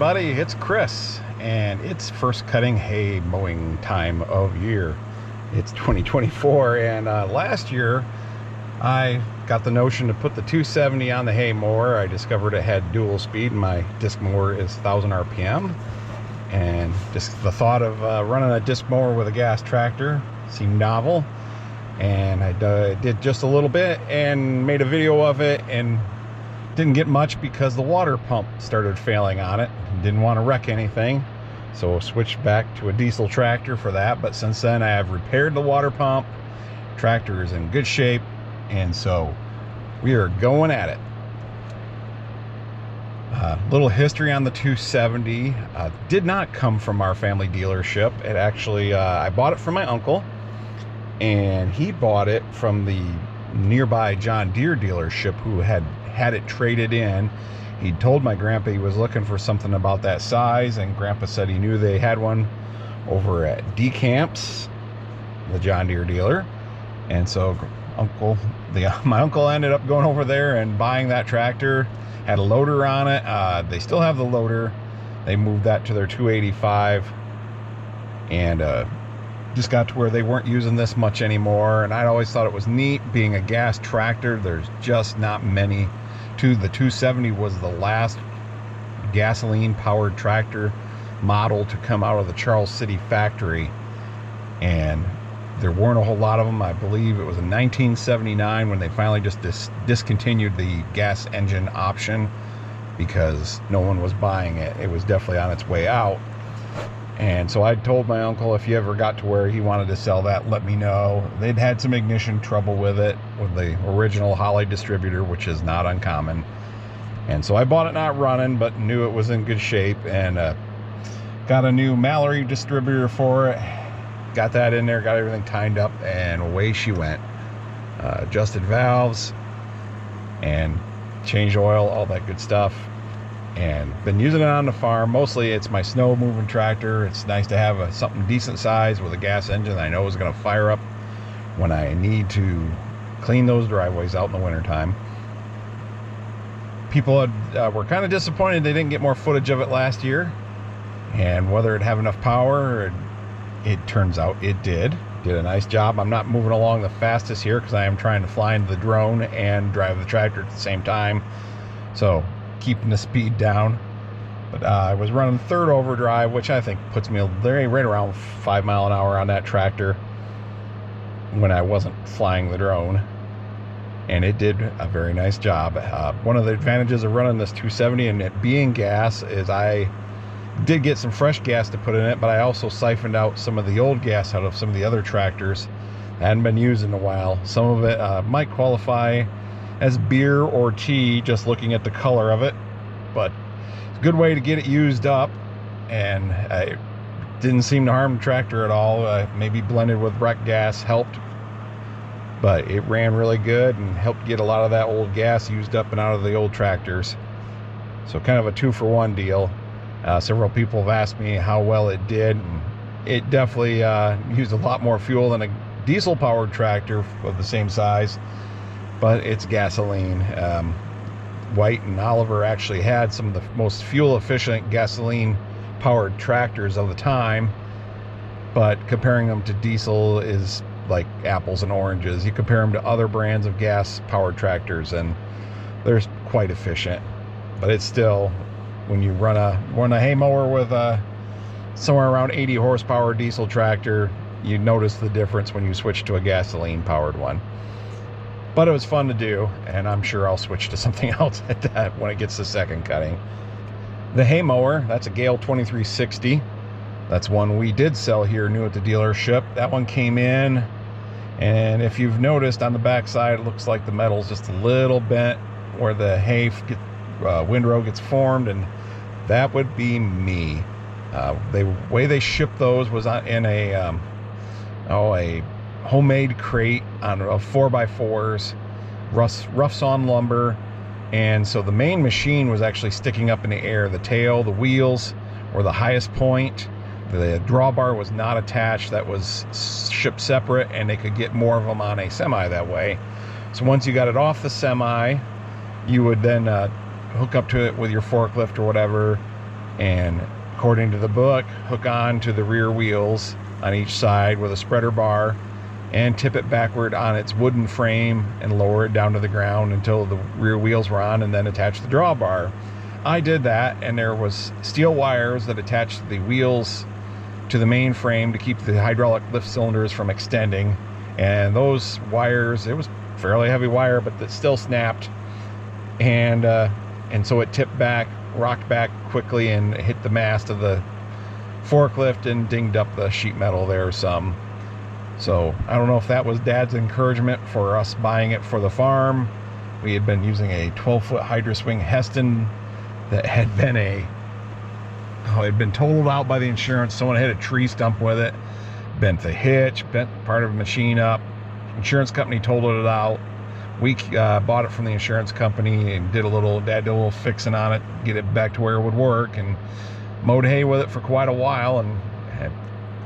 everybody, it's Chris, and it's first cutting hay mowing time of year. It's 2024, and last year I got the notion to put the 270 on the hay mower. I discovered it had dual speed, and my disc mower is 1000 RPM, and just the thought of running a disc mower with a gas tractor seemed novel, and I did just a little bit and made a video of it, and didn't get much because the water pump started failing on it. Didn't want to wreck anything, so switched back to a diesel tractor for that. But since then I have repaired the water pump. Tractor is in good shape, and so we are going at it. Little history on the 270. Did not come from our family dealership. It actually, I bought it from my uncle, and he bought it from the nearby John Deere dealership who had it traded in. He told my grandpa he was looking for something about that size, and grandpa said he knew they had one over at Decamps, the John Deere dealer. And so my uncle ended up going over there and buying that tractor. Had a loader on it. They still have the loader. They moved that to their 285, and just got to where they weren't using this much anymore. And I always thought it was neat being a gas tractor. There's just not many. The 270 was the last gasoline powered tractor model to come out of the Charles City factory, and there weren't a whole lot of them. I believe it was in 1979 when they finally just discontinued the gas engine option because no one was buying it. It was definitely on its way out. And so I told my uncle if he ever got to where he wanted to sell that, let me know. They'd had some ignition trouble with it, with the original Holley distributor, which is not uncommon. And so I bought it not running, but knew it was in good shape, and got a new Mallory distributor for it. Got that in there, got everything tied up, and away she went. Adjusted valves and changed oil, all that good stuff. And been using it on the farm. Mostly it's my snow moving tractor. It's nice to have something decent size with a gas engine that I know is going to fire up when I need to clean those driveways out in the wintertime. People were kind of disappointed they didn't get more footage of it last year, and whether it'd have enough power. It turns out it did a nice job. I'm not moving along the fastest here because I am trying to fly into the drone and drive the tractor at the same time, so keeping the speed down. But I was running third overdrive, which I think puts me right around 5 miles an hour on that tractor when I wasn't flying the drone, and it did a very nice job. One of the advantages of running this 270 and it being gas is I did get some fresh gas to put in it, but I also siphoned out some of the old gas out of some of the other tractors I hadn't been used in a while. Some of it might qualify as beer or tea, just looking at the color of it, but it's a good way to get it used up, and it didn't seem to harm the tractor at all. Maybe blended with wreck gas helped, but it ran really good and helped get a lot of that old gas used up and out of the old tractors. So kind of a 2-for-1 deal. Several people have asked me how well it did. It definitely used a lot more fuel than a diesel powered tractor of the same size, but it's gasoline. White and Oliver actually had some of the most fuel efficient gasoline powered tractors of the time, but comparing them to diesel is like apples and oranges. You compare them to other brands of gas powered tractors and they're quite efficient, but it's still, when you run a hay mower with somewhere around 80 horsepower diesel tractor, you notice the difference when you switch to a gasoline powered one. But it was fun to do, and I'm sure I'll switch to something else at that when it gets to second cutting. The hay mower, that's a Gehl 2360. That's one we did sell here new at the dealership. That one came in, and if you've noticed on the back side, it looks like the metal's just a little bent where the hay windrow gets formed, and that would be me. The way they shipped those was in a homemade crate on 4x4s, rough sawn lumber, and so the main machine was actually sticking up in the air. The tail, the wheels were the highest point. The drawbar was not attached. That was shipped separate, and they could get more of them on a semi that way. So once you got it off the semi, you would then hook up to it with your forklift or whatever, and according to the book, hook on to the rear wheels on each side with a spreader bar and tip it backward on its wooden frame and lower it down to the ground until the rear wheels were on, and then attach the drawbar. I did that, and there was steel wires that attached the wheels to the main frame to keep the hydraulic lift cylinders from extending, and those wires, it was fairly heavy wire, but it still snapped, and so it tipped back, rocked back quickly, and hit the mast of the forklift and dinged up the sheet metal there some. So I don't know if that was Dad's encouragement for us buying it for the farm. We had been using a 12-foot Hydra Swing Heston that had been totaled out by the insurance. Someone hit a tree stump with it, bent the hitch, bent part of the machine up. Insurance company totaled it out. We bought it from the insurance company and Dad did a little fixing on it, get it back to where it would work, and mowed hay with it for quite a while, and it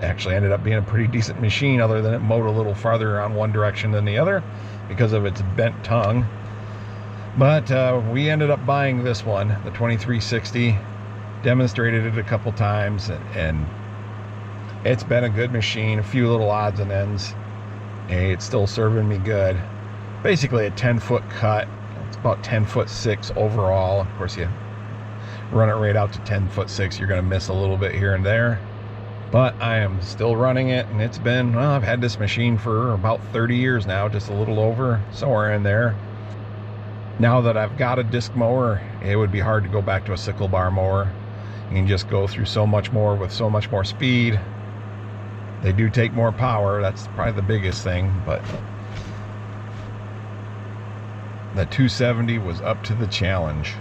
actually ended up being a pretty decent machine, other than it mowed a little farther on one direction than the other because of its bent tongue. But we ended up buying this one, the 2360, demonstrated it a couple times, and it's been a good machine. A few little odds and ends, and it's still serving me good. Basically a 10-foot cut. It's about 10'6" overall. Of course, you run it right out to 10'6", you're going to miss a little bit here and there. But I am still running it, and it's been, well, I've had this machine for about 30 years now, just a little over, somewhere in there. Now that I've got a disc mower, it would be hard to go back to a sickle bar mower. You can just go through so much more with so much more speed. They do take more power, that's probably the biggest thing, but the 270 was up to the challenge.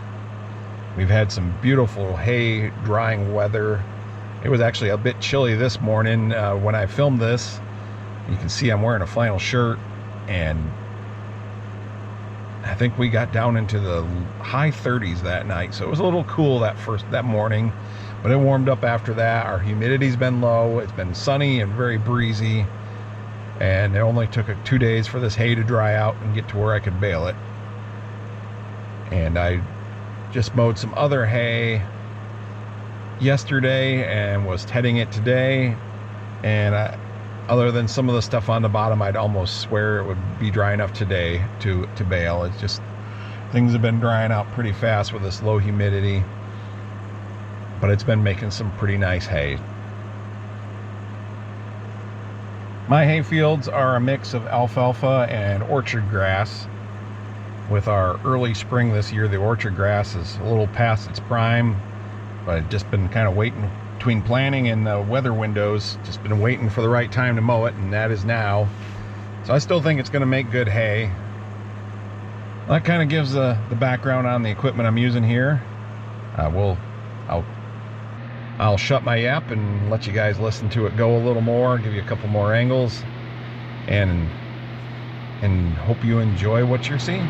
We've had some beautiful hay drying weather. It was actually a bit chilly this morning when I filmed this. You can see I'm wearing a flannel shirt, and I think we got down into the high 30s that night, so it was a little cool that morning, but it warmed up after that. Our humidity's been low, it's been sunny and very breezy, and it only took 2 days for this hay to dry out and get to where I could bale it. And I just mowed some other hay yesterday and was tedding it today, and other than some of the stuff on the bottom, I'd almost swear it would be dry enough today to bale. It's just, things have been drying out pretty fast with this low humidity, but it's been making some pretty nice hay. My hay fields are a mix of alfalfa and orchard grass. With our early spring this year, the orchard grass is a little past its prime, but I've just been kind of waiting between planting and the weather windows, just been waiting for the right time to mow it, and that is now. So I still think it's going to make good hay. That kind of gives the background on the equipment I'm using here. I'll shut my yap and let you guys listen to it go a little more, give you a couple more angles, and hope you enjoy what you're seeing.